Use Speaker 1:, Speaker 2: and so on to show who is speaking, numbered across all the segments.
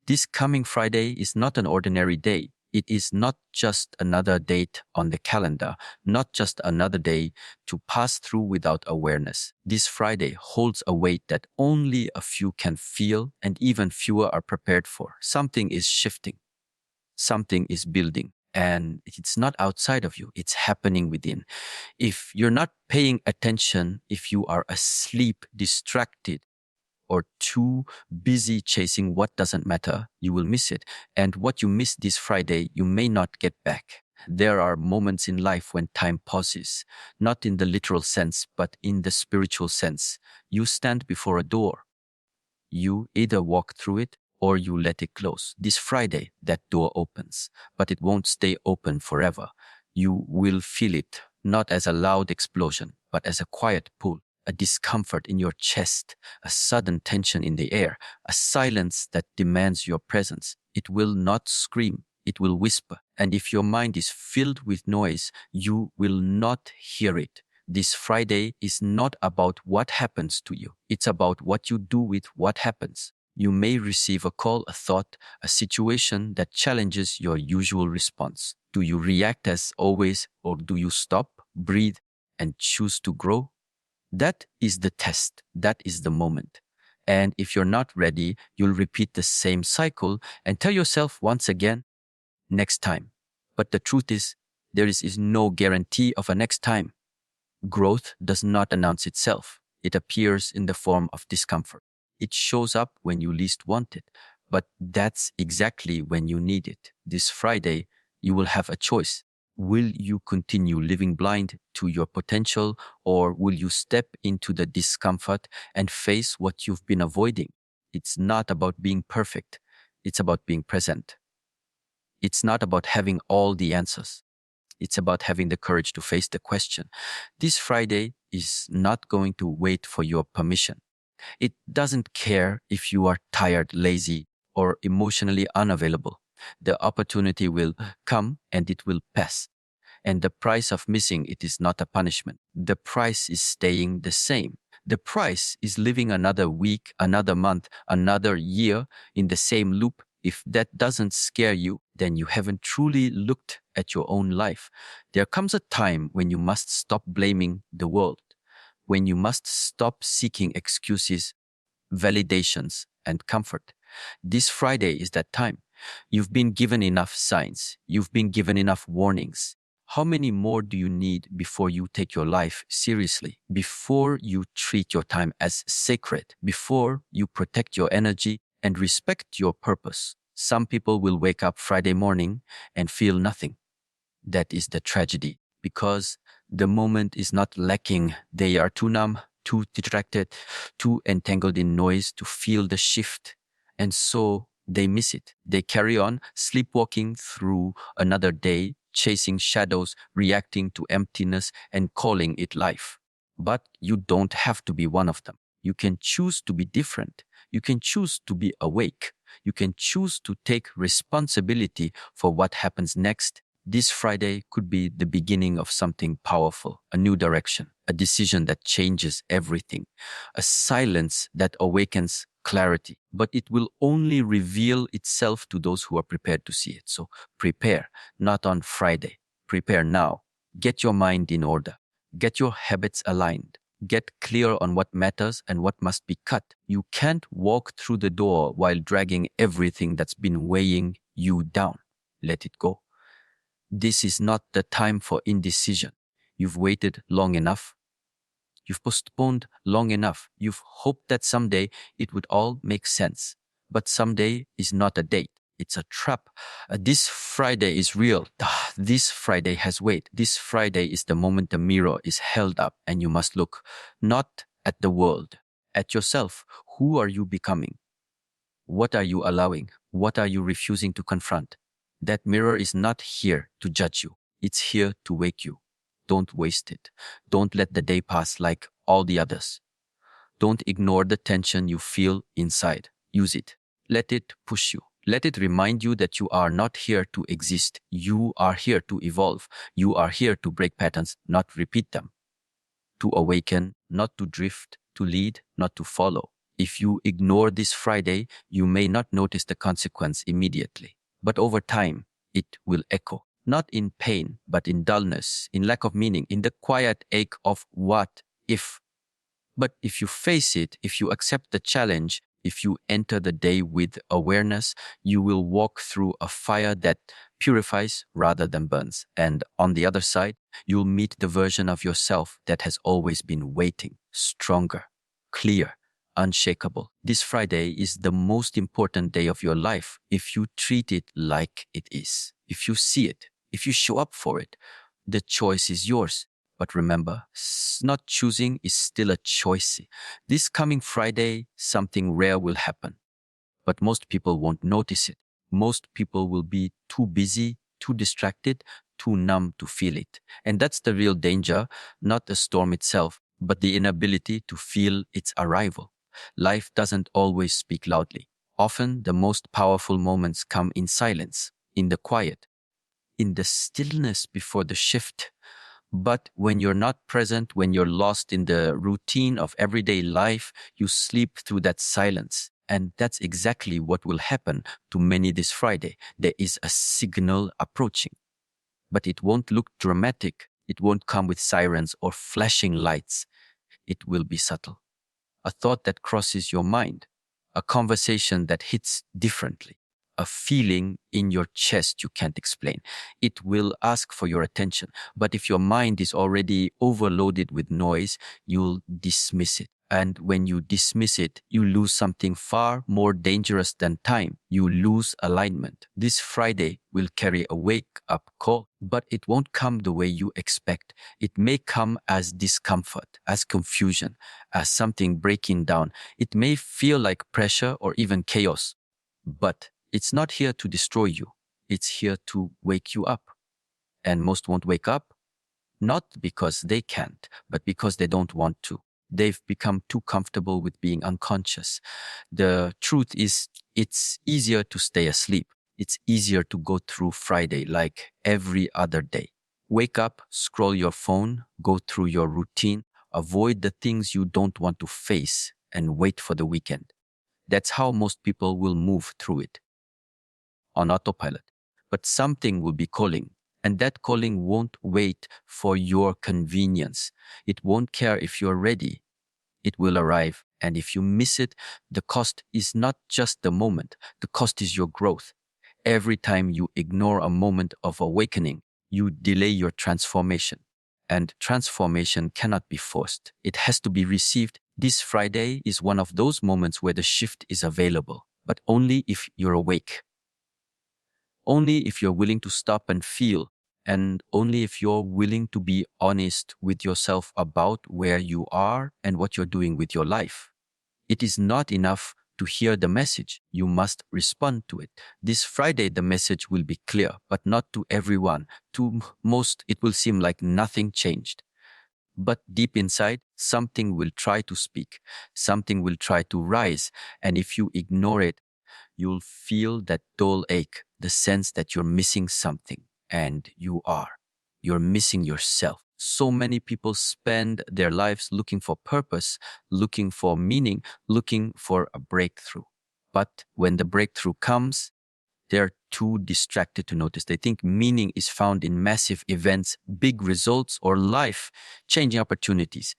Speaker 1: This coming Friday is not an ordinary day. It is not just another date on the calendar, not just another day to pass through without awareness. This Friday holds a weight that only a few can feel and even fewer are prepared for. Something is shifting. Something is building. And it's not outside of you, it's happening within. If you're not paying attention, if you are asleep, distracted, or too busy chasing what doesn't matter, you will miss it. And what you miss this Friday, you may not get back. There are moments in life when time pauses, not in the literal sense, but in the spiritual sense. You stand before a door. You either walk through it or you let it close. This Friday, that door opens, but it won't stay open forever. You will feel it, not as a loud explosion, but as a quiet pull, a discomfort in your chest, a sudden tension in the air, a silence that demands your presence. It will not scream, it will whisper. And if your mind is filled with noise, you will not hear it. This Friday is not about what happens to you. It's about what you do with what happens. You may receive a call, a thought, a situation that challenges your usual response. Do you react as always, or do you stop, breathe, and choose to grow? That is the test. That is the moment. And if you're not ready, you'll repeat the same cycle and tell yourself once again, next time. But the truth is, there is no guarantee of a next time. Growth does not announce itself. It appears in the form of discomfort. It shows up when you least want it, but that's exactly when you need it. This Friday, you will have a choice. Will you continue living blind to your potential, or will you step into the discomfort and face what you've been avoiding? It's not about being perfect. It's about being present. It's not about having all the answers. It's about having the courage to face the question. This Friday is not going to wait for your permission. It doesn't care if you are tired, lazy, or emotionally unavailable. The opportunity will come and it will pass. And the price of missing it is not a punishment. The price is staying the same. The price is living another week, another month, another year in the same loop. If that doesn't scare you, then you haven't truly looked at your own life. There comes a time when you must stop blaming the world, when you must stop seeking excuses, validations, and comfort. This Friday is that time. You've been given enough signs. You've been given enough warnings. How many more do you need before you take your life seriously? Before you treat your time as sacred? Before you protect your energy and respect your purpose? Some people will wake up Friday morning and feel nothing. That is the tragedy, because the moment is not lacking. They are too numb, too distracted, too entangled in noise to feel the shift. And so they miss it. They carry on sleepwalking through another day, chasing shadows, reacting to emptiness, and calling it life. But you don't have to be one of them. You can choose to be different. You can choose to be awake. You can choose to take responsibility for what happens next. This Friday could be the beginning of something powerful, a new direction, a decision that changes everything, a silence that awakens clarity. But it will only reveal itself to those who are prepared to see it. So prepare, not on Friday. Prepare now. Get your mind in order. Get your habits aligned. Get clear on what matters and what must be cut. You can't walk through the door while dragging everything that's been weighing you down. Let it go. This is not the time for indecision. You've waited long enough. You've postponed long enough. You've hoped that someday it would all make sense. But someday is not a date. It's a trap. This Friday is real. This Friday has weight. This Friday is the moment the mirror is held up and you must look not at the world, at yourself. Who are you becoming? What are you allowing? What are you refusing to confront? That mirror is not here to judge you. It's here to wake you. Don't waste it. Don't let the day pass like all the others. Don't ignore the tension you feel inside. Use it. Let it push you. Let it remind you that you are not here to exist. You are here to evolve. You are here to break patterns, not repeat them. To awaken, not to drift. To lead, not to follow. If you ignore this Friday, you may not notice the consequence immediately. But over time, it will echo, not in pain, but in dullness, in lack of meaning, in the quiet ache of what if. But if you face it, if you accept the challenge, if you enter the day with awareness, you will walk through a fire that purifies rather than burns. And on the other side, you'll meet the version of yourself that has always been waiting, stronger, clear, unshakable. This Friday is the most important day of your life if you treat it like it is, if you see it, if you show up for it. The choice is yours. But remember, not choosing is still a choice. This coming Friday, something rare will happen, but most people won't notice it. Most people will be too busy, too distracted, too numb to feel it. And that's the real danger, not the storm itself, but the inability to feel its arrival. Life doesn't always speak loudly. Often, the most powerful moments come in silence, in the quiet, in the stillness before the shift. But when you're not present, when you're lost in the routine of everyday life, you sleep through that silence. And that's exactly what will happen to many this Friday. There is a signal approaching, but it won't look dramatic. It won't come with sirens or flashing lights. It will be subtle. A thought that crosses your mind, a conversation that hits differently, a feeling in your chest you can't explain. It will ask for your attention. But if your mind is already overloaded with noise, you'll dismiss it. And when you dismiss it, you lose something far more dangerous than time. You lose alignment. This Friday will carry a wake up call, but it won't come the way you expect. It may come as discomfort, as confusion, as something breaking down. It may feel like pressure or even chaos, but it's not here to destroy you. It's here to wake you up. And most won't wake up, not because they can't, but because they don't want to. They've become too comfortable with being unconscious. The truth is, it's easier to stay asleep. It's easier to go through Friday like every other day. Wake up, scroll your phone, go through your routine, avoid the things you don't want to face, and wait for the weekend. That's how most people will move through it, on autopilot. But something will be calling, and that calling won't wait for your convenience. It won't care if you're ready. It will arrive, and if you miss it, the cost is not just the moment, the cost is your growth. Every time you ignore a moment of awakening, you delay your transformation. And transformation cannot be forced. It has to be received. This Friday is one of those moments where the shift is available, but only if you're awake. Only if you're willing to stop and feel, and only if you're willing to be honest with yourself about where you are and what you're doing with your life. It is not enough to hear the message. You must respond to it. This Friday, the message will be clear, but not to everyone. To most, it will seem like nothing changed. But deep inside, something will try to speak. Something will try to rise. And if you ignore it, you'll feel that dull ache, the sense that you're missing something. And you are. You're missing yourself. So many people spend their lives looking for purpose, looking for meaning, looking for a breakthrough. But when the breakthrough comes, they're too distracted to notice. They think meaning is found in massive events, big results, or life changing opportunities.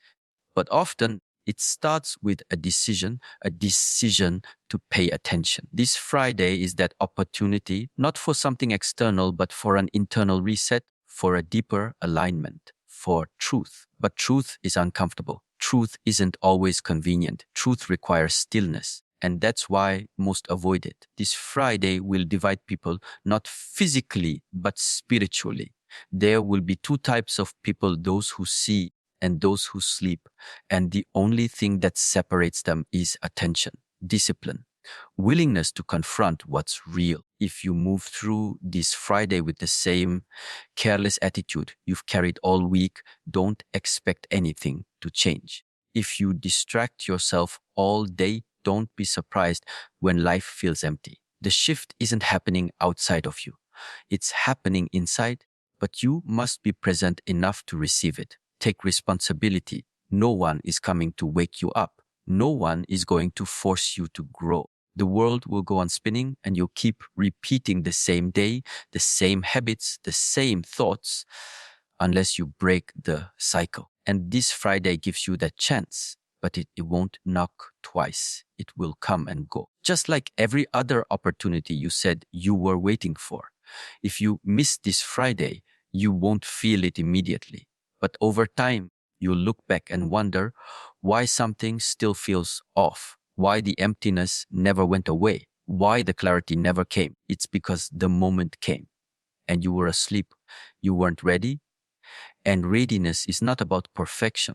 Speaker 1: But often it starts with a decision to pay attention. This Friday is that opportunity, not for something external, but for an internal reset, for a deeper alignment, for truth. But truth is uncomfortable. Truth isn't always convenient. Truth requires stillness. And that's why most avoid it. This Friday will divide people not physically, but spiritually. There will be two types of people, those who see and those who sleep. And the only thing that separates them is attention, discipline, willingness to confront what's real. If you move through this Friday with the same careless attitude you've carried all week, don't expect anything to change. If you distract yourself all day, don't be surprised when life feels empty. The shift isn't happening outside of you. It's happening inside, but you must be present enough to receive it. Take responsibility. No one is coming to wake you up. No one is going to force you to grow. The world will go on spinning and you'll keep repeating the same day, the same habits, the same thoughts, unless you break the cycle. And this Friday gives you that chance, but it won't knock twice. It will come and go. Just like every other opportunity you said you were waiting for. If you miss this Friday, you won't feel it immediately. But over time, you'll look back and wonder why something still feels off, why the emptiness never went away, why the clarity never came. It's because the moment came and you were asleep. You weren't ready. And readiness is not about perfection.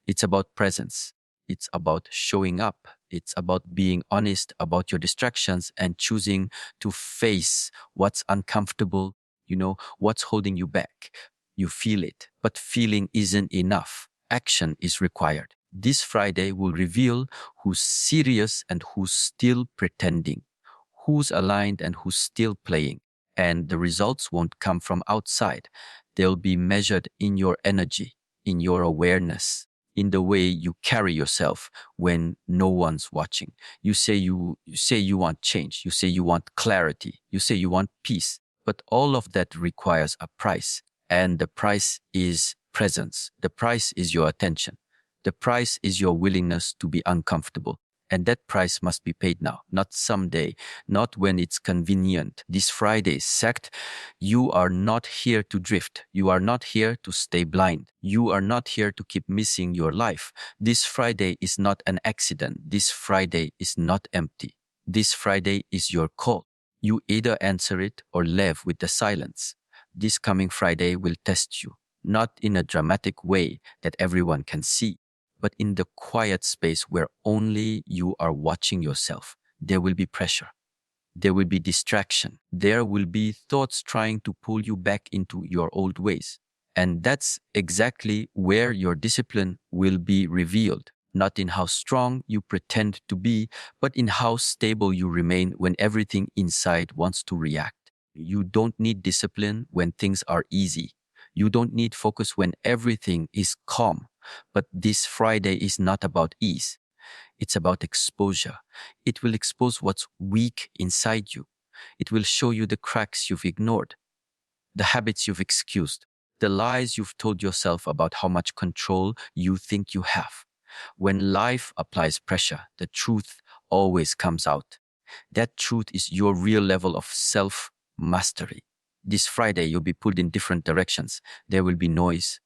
Speaker 1: It's about presence. It's about showing up. It's about being honest about your distractions and choosing to face what's uncomfortable, what's holding you back. You feel it, but feeling isn't enough. Action is required. This Friday will reveal who's serious and who's still pretending, who's aligned and who's still playing. And the results won't come from outside. They'll be measured in your energy, in your awareness, in the way you carry yourself when no one's watching. You say you want change. You say you want clarity. You say you want peace. But all of that requires a price. And the price is presence. The price is your attention. The price is your willingness to be uncomfortable. And that price must be paid now, not someday, not when it's convenient. This Friday, sect, you are not here to drift. You are not here to stay blind. You are not here to keep missing your life. This Friday is not an accident. This Friday is not empty. This Friday is your call. You either answer it or live with the silence. This coming Friday will test you, not in a dramatic way that everyone can see, but in the quiet space where only you are watching yourself. There will be pressure. There will be distraction. There will be thoughts trying to pull you back into your old ways. And that's exactly where your discipline will be revealed, not in how strong you pretend to be, but in how stable you remain when everything inside wants to react. You don't need discipline when things are easy. You don't need focus when everything is calm. But this Friday is not about ease. It's about exposure. It will expose what's weak inside you. It will show you the cracks you've ignored, the habits you've excused, the lies you've told yourself about how much control you think you have. When life applies pressure, the truth always comes out. That truth is your real level of self-mastery. This Friday, you'll be pulled in different directions. There will be noise,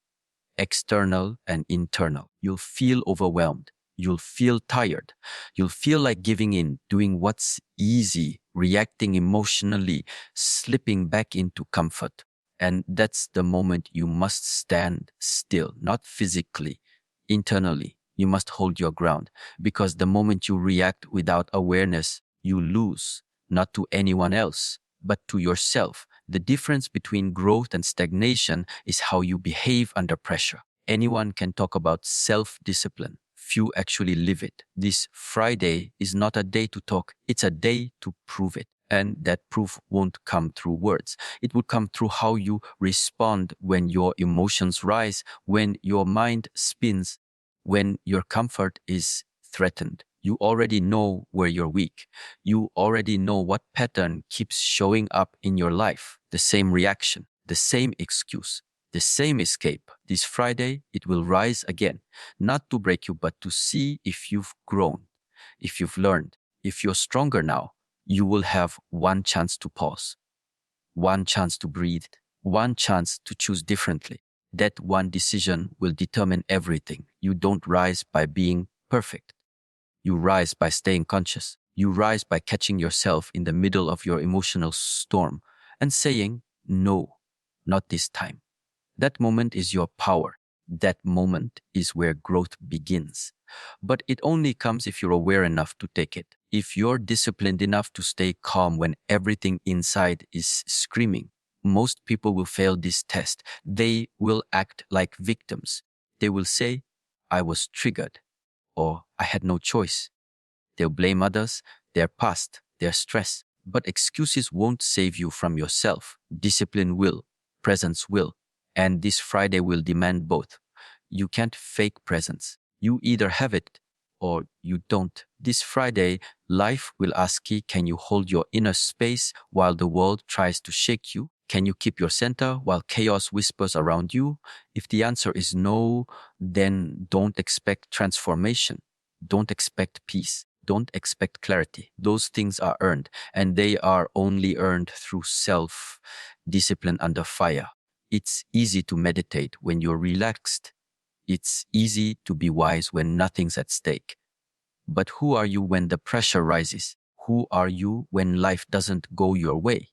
Speaker 1: external and internal. You'll feel overwhelmed. You'll feel tired. You'll feel like giving in, doing what's easy, reacting emotionally, slipping back into comfort. And that's the moment you must stand still, not physically, internally. You must hold your ground because the moment you react without awareness, you lose, not to anyone else, but to yourself. The difference between growth and stagnation is how you behave under pressure. Anyone can talk about self-discipline. Few actually live it. This Friday is not a day to talk. It's a day to prove it. And that proof won't come through words. It will come through how you respond when your emotions rise, when your mind spins, when your comfort is threatened. You already know where you're weak. You already know what pattern keeps showing up in your life. The same reaction, the same excuse, the same escape. This Friday, it will rise again, not to break you, but to see if you've grown, if you've learned, if you're stronger now. You will have one chance to pause, one chance to breathe, one chance to choose differently. That one decision will determine everything. You don't rise by being perfect. You rise by staying conscious. You rise by catching yourself in the middle of your emotional storm and saying, no, not this time. That moment is your power. That moment is where growth begins. But it only comes if you're aware enough to take it. If you're disciplined enough to stay calm when everything inside is screaming. Most people will fail this test. They will act like victims. They will say, I was triggered, or I had no choice. They'll blame others, their past, their stress. But excuses won't save you from yourself. Discipline will, presence will. And this Friday will demand both. You can't fake presence. You either have it or you don't. This Friday, life will ask you, can you hold your inner space while the world tries to shake you? Can you keep your center while chaos whispers around you? If the answer is no, then don't expect transformation. Don't expect peace. Don't expect clarity. Those things are earned, and they are only earned through self-discipline under fire. It's easy to meditate when you're relaxed. It's easy to be wise when nothing's at stake. But who are you when the pressure rises? Who are you when life doesn't go your way?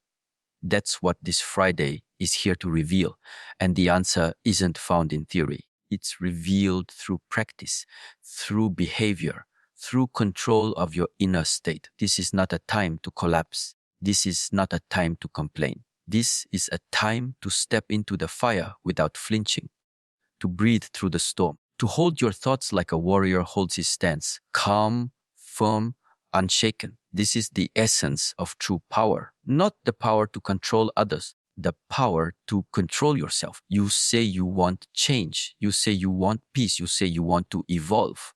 Speaker 1: That's what this Friday is here to reveal. And the answer isn't found in theory. It's revealed through practice, through behavior, through control of your inner state. This is not a time to collapse. This is not a time to complain. This is a time to step into the fire without flinching, to breathe through the storm, to hold your thoughts like a warrior holds his stance, calm, firm, unshaken. This is the essence of true power, not the power to control others, the power to control yourself. You say you want change. You say you want peace. You say you want to evolve.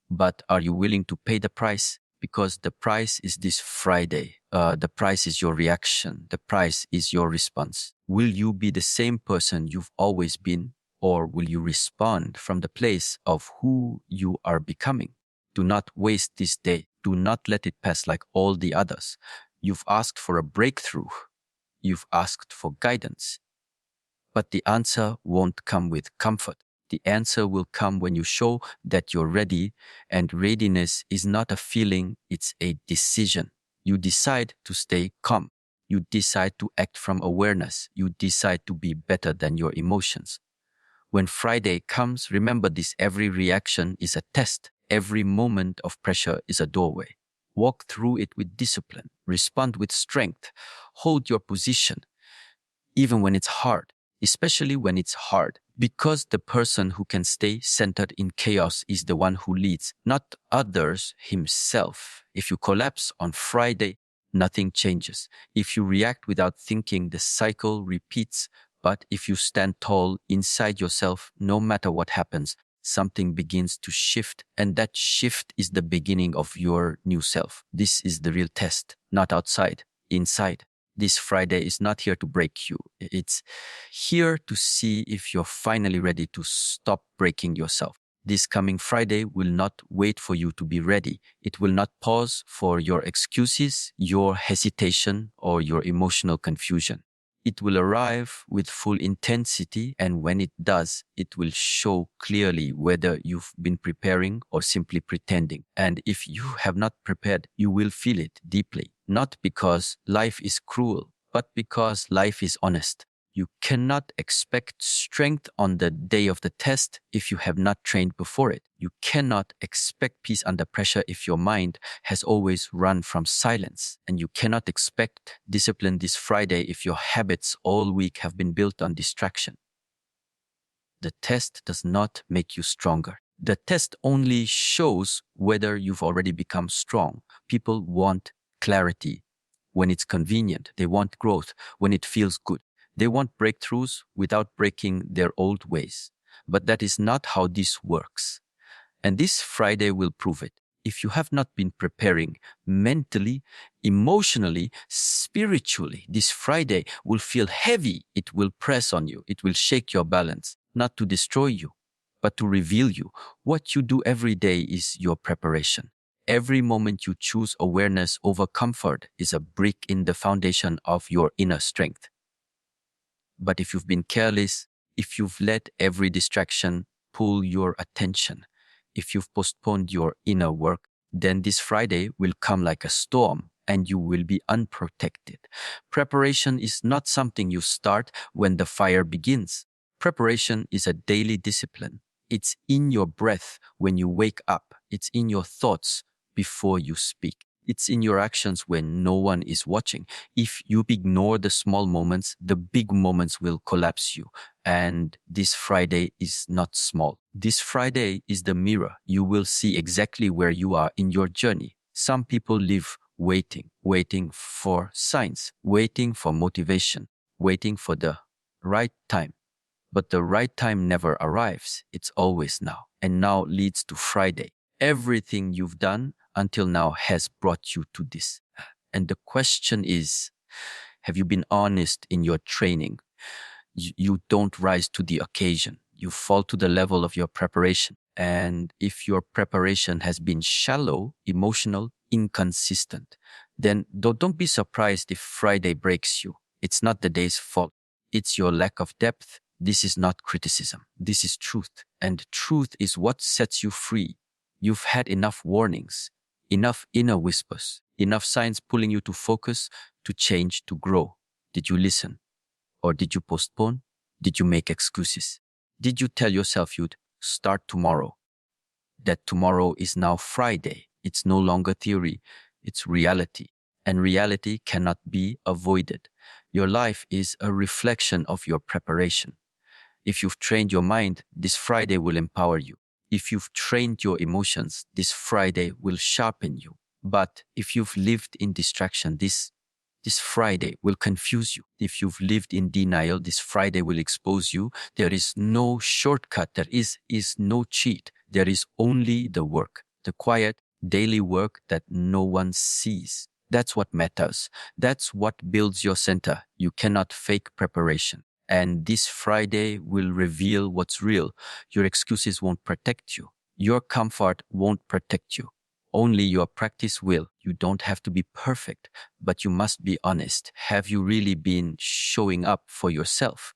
Speaker 1: But are you willing to pay the price? Because the price is this Friday. The price is your reaction. The price is your response. Will you be the same person you've always been? Or will you respond from the place of who you are becoming? Do not waste this day. Do not let it pass like all the others. You've asked for a breakthrough. You've asked for guidance. But the answer won't come with comfort. The answer will come when you show that you're ready, and readiness is not a feeling, it's a decision. You decide to stay calm. You decide to act from awareness. You decide to be better than your emotions. When Friday comes, remember this: every reaction is a test. Every moment of pressure is a doorway. Walk through it with discipline. Respond with strength. Hold your position, even when it's hard, especially when it's hard, because the person who can stay centered in chaos is the one who leads, not others, himself. If you collapse on Friday, nothing changes. If you react without thinking, the cycle repeats. But if you stand tall inside yourself, no matter what happens, something begins to shift, and that shift is the beginning of your new self. This is the real test, not outside, inside. This Friday is not here to break you. It's here to see if you're finally ready to stop breaking yourself. This coming Friday will not wait for you to be ready. It will not pause for your excuses, your hesitation, or your emotional confusion. It will arrive with full intensity, and when it does, it will show clearly whether you've been preparing or simply pretending. And if you have not prepared, you will feel it deeply, not because life is cruel, but because life is honest. You cannot expect strength on the day of the test if you have not trained before it. You cannot expect peace under pressure if your mind has always run from silence. And you cannot expect discipline this Friday if your habits all week have been built on distraction. The test does not make you stronger. The test only shows whether you've already become strong. People want clarity when it's convenient. They want growth when it feels good. They want breakthroughs without breaking their old ways. But that is not how this works. And this Friday will prove it. If you have not been preparing mentally, emotionally, spiritually, this Friday will feel heavy. It will press on you. It will shake your balance, not to destroy you, but to reveal you. What you do every day is your preparation. Every moment you choose awareness over comfort is a brick in the foundation of your inner strength. But if you've been careless, if you've let every distraction pull your attention, if you've postponed your inner work, then this Friday will come like a storm and you will be unprotected. Preparation is not something you start when the fire begins. Preparation is a daily discipline. It's in your breath when you wake up. It's in your thoughts before you speak. It's in your actions when no one is watching. If you ignore the small moments, the big moments will collapse you. And this Friday is not small. This Friday is the mirror. You will see exactly where you are in your journey. Some people live waiting for signs, waiting for motivation, waiting for the right time. But the right time never arrives. It's always now. And now leads to Friday. Everything you've done until now has brought you to this. And the question is, have you been honest in your training? You don't rise to the occasion. You fall to the level of your preparation. And if your preparation has been shallow, emotional, inconsistent, then don't be surprised if Friday breaks you. It's not the day's fault. It's your lack of depth. This is not criticism. This is truth. And truth is what sets you free. You've had enough warnings, enough inner whispers, enough signs pulling you to focus, to change, to grow. Did you listen? Or did you postpone? Did you make excuses? Did you tell yourself you'd start tomorrow? That tomorrow is now Friday. It's no longer theory, it's reality. And reality cannot be avoided. Your life is a reflection of your preparation. If you've trained your mind, this Friday will empower you. If you've trained your emotions, this Friday will sharpen you. But if you've lived in distraction, this Friday will confuse you. If you've lived in denial, this Friday will expose you. There is no shortcut. There is no cheat. There is only the work, the quiet daily work that no one sees. That's what matters. That's what builds your center. You cannot fake preparation. And this Friday will reveal what's real. Your excuses won't protect you. Your comfort won't protect you. Only your practice will. You don't have to be perfect, but you must be honest. Have you really been showing up for yourself?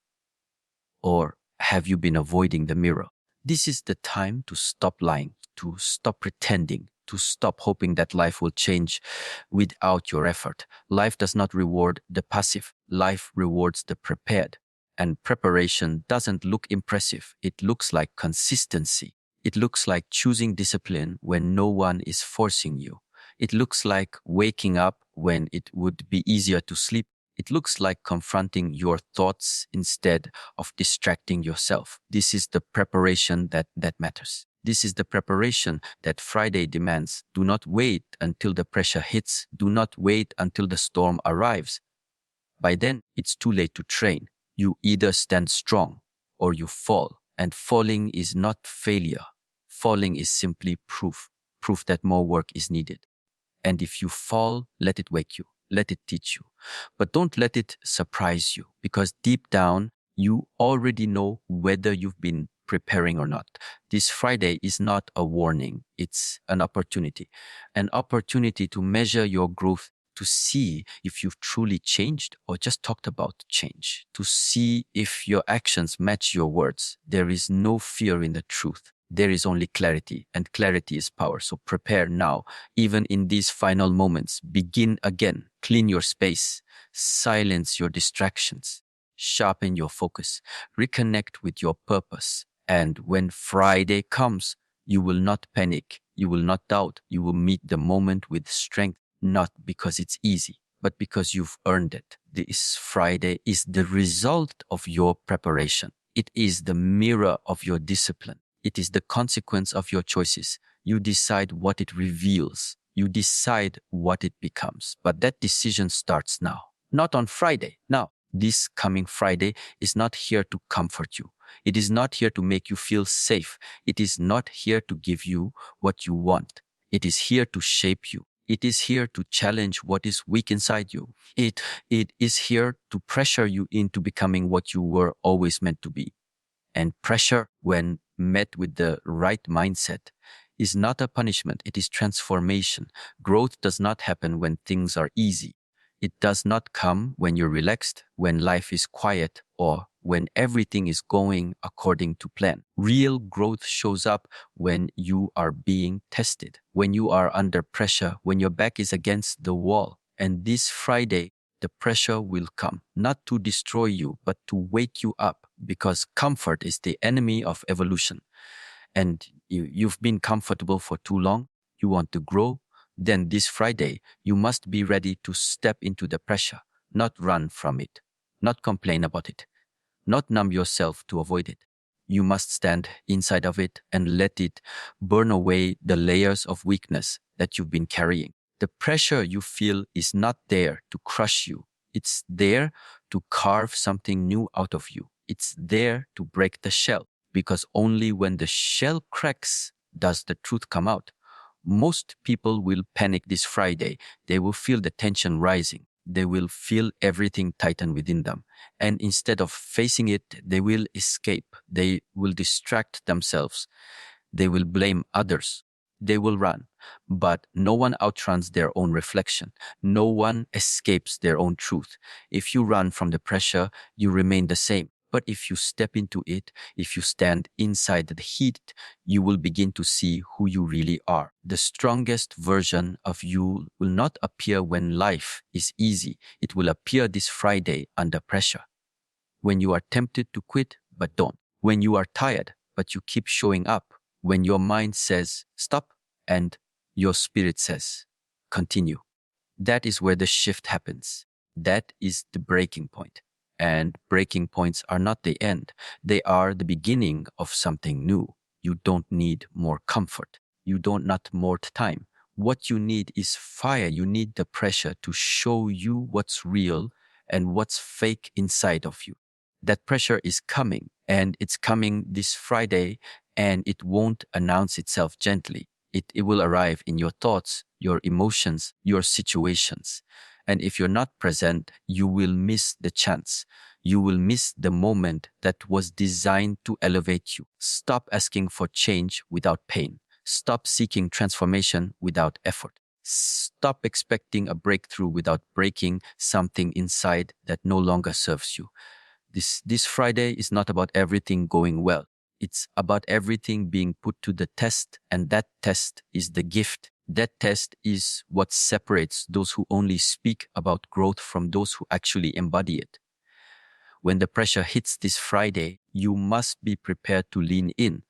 Speaker 1: Or have you been avoiding the mirror? This is the time to stop lying, to stop pretending, to stop hoping that life will change without your effort. Life does not reward the passive. Life rewards the prepared. And preparation doesn't look impressive. It looks like consistency. It looks like choosing discipline when no one is forcing you. It looks like waking up when it would be easier to sleep. It looks like confronting your thoughts instead of distracting yourself. This is the preparation that matters. This is the preparation that Friday demands. Do not wait until the pressure hits. Do not wait until the storm arrives. By then, it's too late to train. You either stand strong or you fall. And falling is not failure. Falling is simply proof that more work is needed. And if you fall, let it wake you. Let it teach you. But don't let it surprise you, because deep down, you already know whether you've been preparing or not. This Friday is not a warning. It's an opportunity to measure your growth, to see if you've truly changed or just talked about change, to see if your actions match your words. There is no fear in the truth. There is only clarity, and clarity is power. So prepare now. Even in these final moments, begin again. Clean your space, silence your distractions, sharpen your focus, reconnect with your purpose. And when Friday comes, you will not panic, you will not doubt, you will meet the moment with strength, not because it's easy, but because you've earned it. This Friday is the result of your preparation. It is the mirror of your discipline. It is the consequence of your choices. You decide what it reveals. You decide what it becomes. But that decision starts now, not on Friday. Now, this coming Friday is not here to comfort you. It is not here to make you feel safe. It is not here to give you what you want. It is here to shape you. It is here to challenge what is weak inside you. It is here to pressure you into becoming what you were always meant to be. And pressure, when met with the right mindset, is not a punishment, it is transformation. Growth does not happen when things are easy. It does not come when you're relaxed, when life is quiet, or when everything is going according to plan. Real growth shows up when you are being tested, when you are under pressure, when your back is against the wall. And this Friday, the pressure will come, not to destroy you, but to wake you up, because comfort is the enemy of evolution. And you've been comfortable for too long, you want to grow, then this Friday, you must be ready to step into the pressure, not run from it, not complain about it, not numb yourself to avoid it. You must stand inside of it and let it burn away the layers of weakness that you've been carrying. The pressure you feel is not there to crush you. It's there to carve something new out of you. It's there to break the shell, because only when the shell cracks does the truth come out? Most people will panic this Friday. They will feel the tension rising. They will feel everything tighten within them. And instead of facing it, they will escape. They will distract themselves. They will blame others. They will run. But no one outruns their own reflection. No one escapes their own truth. If you run from the pressure, you remain the same. But if you step into it, if you stand inside the heat, you will begin to see who you really are. The strongest version of you will not appear when life is easy. It will appear this Friday under pressure. When you are tempted to quit, but don't. When you are tired, but you keep showing up. When your mind says, stop, and your spirit says, continue. That is where the shift happens. That is the breaking point. And breaking points are not the end. They are the beginning of something new. You don't need more comfort. You don't not more time. What you need is fire. You need the pressure to show you what's real and what's fake inside of you. That pressure is coming, and it's coming this Friday, and it won't announce itself gently. It will arrive in your thoughts, your emotions, your situations. And if you're not present, you will miss the chance. You will miss the moment that was designed to elevate you. Stop asking for change without pain. Stop seeking transformation without effort. Stop expecting a breakthrough without breaking something inside that no longer serves you. This Friday is not about everything going well. It's about everything being put to the test, and that test is the gift. That test is what separates those who only speak about growth from those who actually embody it. When the pressure hits this Friday, you must be prepared to lean in.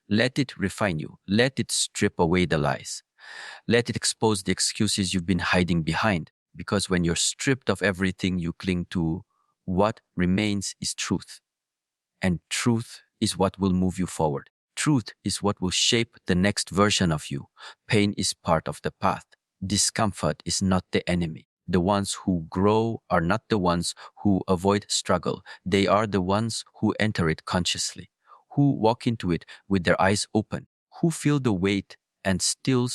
Speaker 1: Let it refine you. Let it strip away the lies. Let it expose the excuses you've been hiding behind. Because when you're stripped of everything you cling to, what remains is truth. And truth is what will move you forward. Truth is what will shape the next version of you. Pain is part of the path. Discomfort is not the enemy. The ones who grow are not the ones who avoid struggle. They are the ones who enter it consciously, who walk into it with their eyes open, who feel the weight and still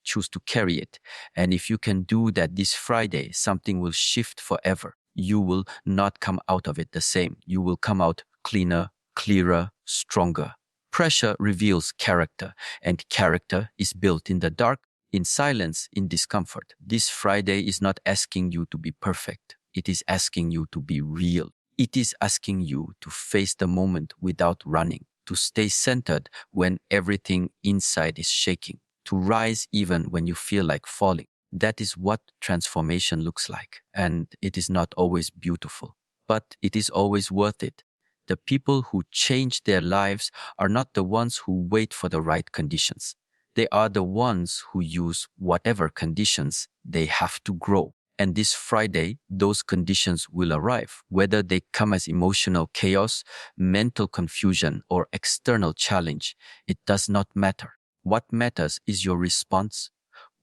Speaker 1: choose to carry it. And if you can do that this Friday, something will shift forever. You will not come out of it the same. You will come out cleaner, clearer, stronger. Pressure reveals character, and character is built in the dark, in silence, in discomfort. This Friday is not asking you to be perfect. It is asking you to be real. It is asking you to face the moment without running, to stay centered when everything inside is shaking, to rise even when you feel like falling. That is what transformation looks like. And it is not always beautiful, but it is always worth it. The people who change their lives are not the ones who wait for the right conditions. They are the ones who use whatever conditions they have to grow. And this Friday, those conditions will arrive, whether they come as emotional chaos, mental confusion, or external challenge. It does not matter. What matters is your response.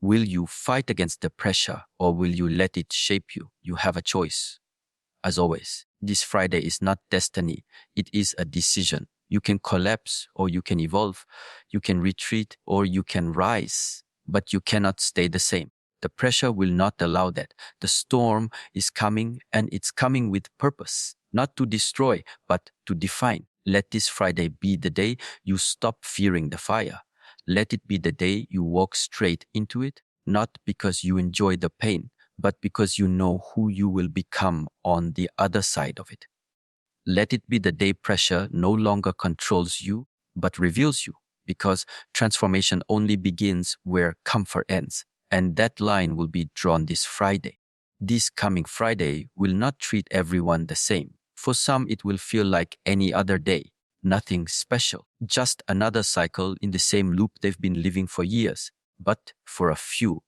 Speaker 1: Will you fight against the pressure, or will you let it shape you? You have a choice. As always, this Friday is not destiny. It is a decision. You can collapse or you can evolve. You can retreat or you can rise, but you cannot stay the same. The pressure will not allow that. The storm is coming, and it's coming with purpose, not to destroy, but to define. Let this Friday be the day you stop fearing the fire. Let it be the day you walk straight into it, not because you enjoy the pain, but because you know who you will become on the other side of it. Let it be the day pressure no longer controls you, but reveals you, because transformation only begins where comfort ends, and that line will be drawn this Friday. This coming Friday will not treat everyone the same. For some, it will feel like any other day, nothing special, just another cycle in the same loop they've been living for years. But for a few,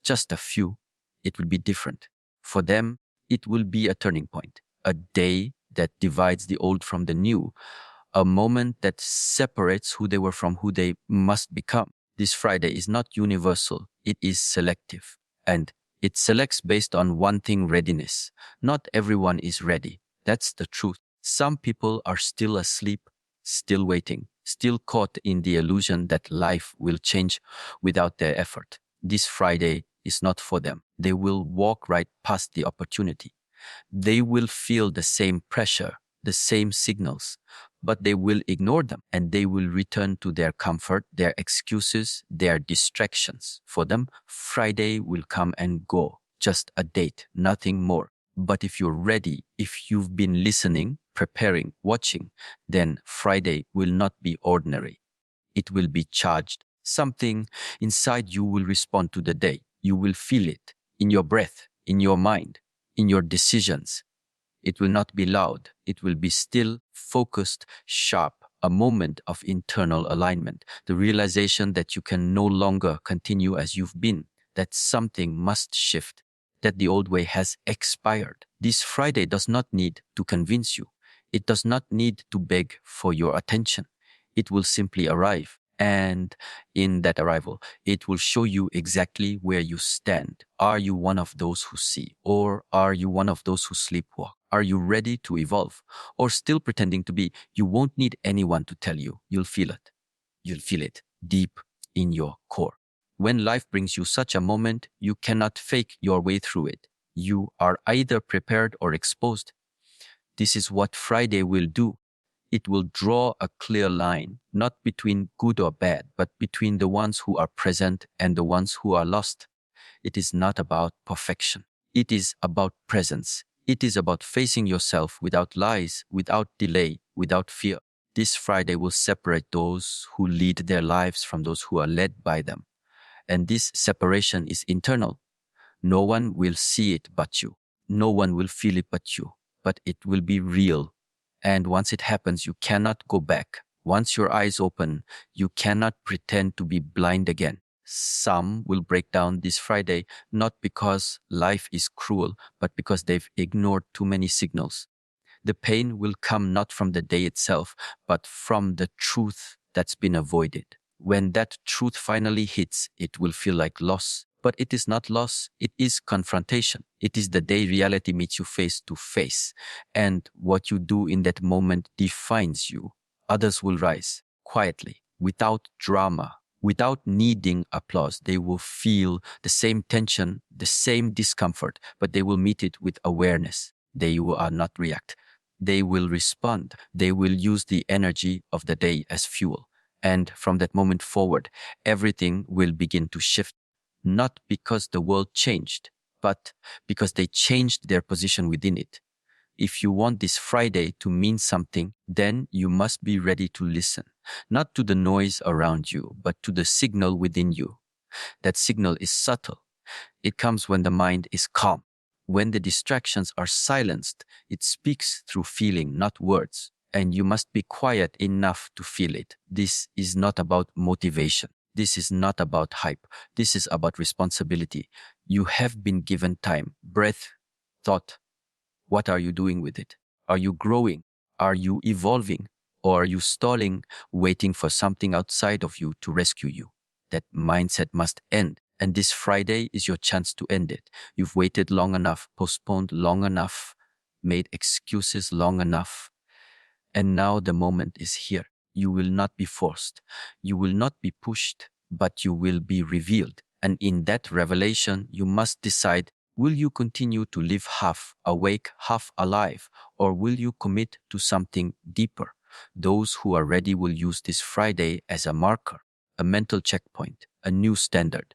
Speaker 1: just a few, it will be different. For them, it will be a turning point, a day that divides the old from the new, a moment that separates who they were from who they must become. This Friday is not universal, it is selective. And it selects based on one thing: readiness. Not everyone is ready. That's the truth. Some people are still asleep, still waiting. still caught in the illusion that life will change without their effort. This Friday is not for them. They will walk right past the opportunity. They will feel the same pressure, the same signals, but they will ignore them and they will return to their comfort, their excuses, their distractions. For them, Friday will come and go, just a date, nothing more. But if you're ready, if you've been listening, preparing, watching, then Friday will not be ordinary. It will be charged. Something inside you will respond to the day. You will feel it in your breath, in your mind, in your decisions. It will not be loud. It will be still, focused, sharp, a moment of internal alignment, the realization that you can no longer continue as you've been, that something must shift, that the old way has expired. This Friday does not need to convince you. It does not need to beg for your attention. It will simply arrive. And in that arrival, it will show you exactly where you stand. Are you one of those who see? Or are you one of those who sleepwalk? Are you ready to evolve? Or still pretending to be? You won't need anyone to tell you. You'll feel it. You'll feel it deep in your core. When life brings you such a moment, you cannot fake your way through it. You are either prepared or exposed. This is what Friday will do. It will draw a clear line, not between good or bad, but between the ones who are present and the ones who are lost. It is not about perfection. It is about presence. It is about facing yourself without lies, without delay, without fear. This Friday will separate those who lead their lives from those who are led by them. And this separation is internal. No one will see it but you. No one will feel it but you. But it will be real. And once it happens, you cannot go back. Once your eyes open, you cannot pretend to be blind again. Some will break down this Friday, not because life is cruel, but because they've ignored too many signals. The pain will come not from the day itself, but from the truth that's been avoided. When that truth finally hits, it will feel like loss. But it is not loss, it is confrontation. It is the day reality meets you face to face. And what you do in that moment defines you. Others will rise quietly, without drama, without needing applause. They will feel the same tension, the same discomfort, but they will meet it with awareness. They will not react. They will respond. They will use the energy of the day as fuel. And from that moment forward, everything will begin to shift, not because the world changed, but because they changed their position within it. If you want this Friday to mean something, then you must be ready to listen, not to the noise around you, but to the signal within you. That signal is subtle. It comes when the mind is calm. When the distractions are silenced, it speaks through feeling, not words. And you must be quiet enough to feel it. This is not about motivation. This is not about hype. This is about responsibility. You have been given time, breath, thought. What are you doing with it? Are you growing? Are you evolving? Or are you stalling, waiting for something outside of you to rescue you? That mindset must end. And this Friday is your chance to end it. You've waited long enough, postponed long enough, made excuses long enough. And now the moment is here. You will not be forced. You will not be pushed, but you will be revealed. And in that revelation, you must decide, will you continue to live half awake, half alive, or will you commit to something deeper? Those who are ready will use this Friday as a marker, a mental checkpoint, a new standard.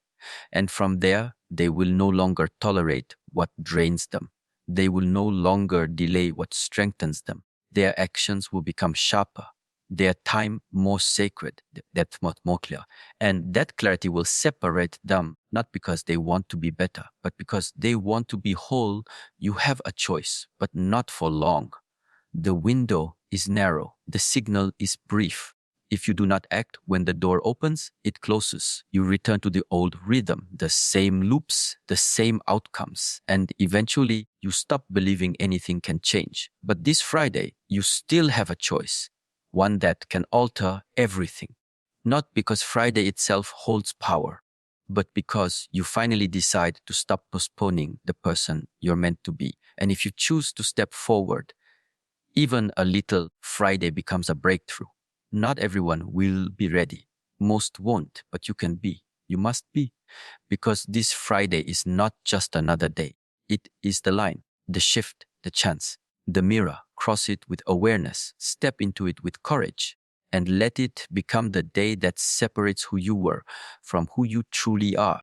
Speaker 1: And from there, they will no longer tolerate what drains them. They will no longer delay what strengthens them. Their actions will become sharper, their time more sacred, that's more clear. And that clarity will separate them, not because they want to be better, but because they want to be whole. You have a choice, but not for long. The window is narrow. The signal is brief. If you do not act when the door opens, it closes. You return to the old rhythm, the same loops, the same outcomes, and eventually you stop believing anything can change. But this Friday, you still have a choice, one that can alter everything. Not because Friday itself holds power, but because you finally decide to stop postponing the person you're meant to be. And if you choose to step forward, even a little, Friday becomes a breakthrough. Not everyone will be ready. Most won't, but you can be. You must be. Because this Friday is not just another day. It is the line, the shift, the chance, the mirror. Cross it with awareness, step into it with courage, and let it become the day that separates who you were from who you truly are.